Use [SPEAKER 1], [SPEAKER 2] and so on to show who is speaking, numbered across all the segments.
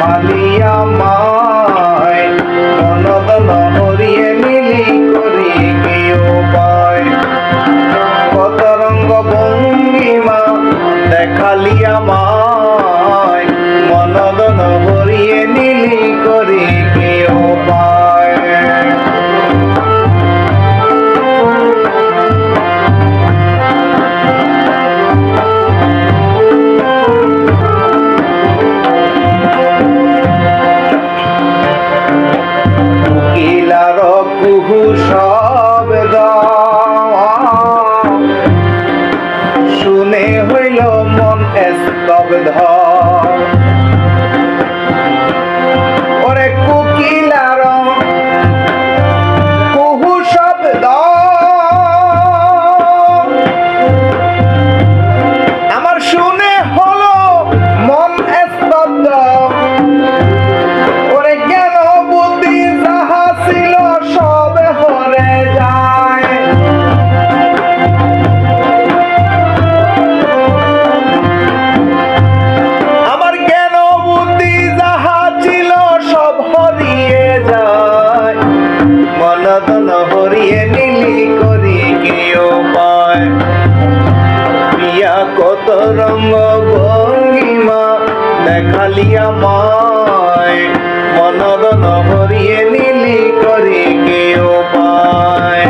[SPEAKER 1] দেখালিয়া মায় মনদন হরিয়ে মিলি করি কেউ পায় কত রঙ্গ ভঙ্গিমা দেখালিয়া মায় মনদন হরিয়ে মিলি করি কেউ পায় কুহু শব্দ শুনে হইল মন স্তব্ধ ওরে কুকিলার কুহু শব্দ আমার শুনে হলো মন স্তব্ধ ওরে জ্ঞান বুদ্ধি যাহা ছিল সব হরে যায় আমার জ্ঞান বুদ্ধি যাহা ছিল সব হরিয়ে যায় মনদন হরিয়ে নীলি করি কেউ পায় প্রিয়া কত রঙ্গ ভঙ্গিমা দেখালিয়া মায় মনদন হরিয়ে নীলি করি কেউ পায়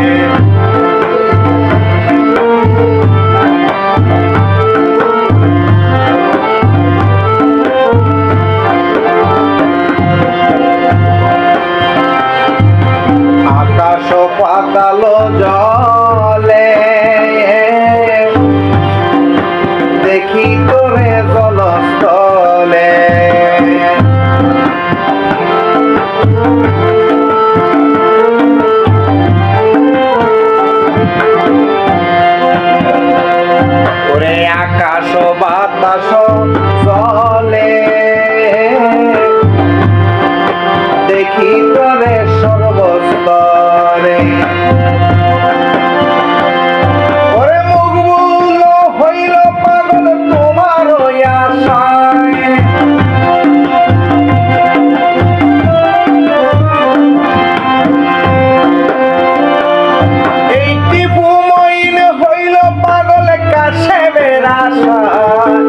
[SPEAKER 1] আকাশ পাতাল জলে দেখি তোরে জলস্থলে ওরে আকাশ বাতাস চলে দেখি তোরে সর্বস্তরে ওরে মুখবুল হইল পাগল তোমার আশায় এই টিপু মইন হইল পাগল কাছে বেড়াশায়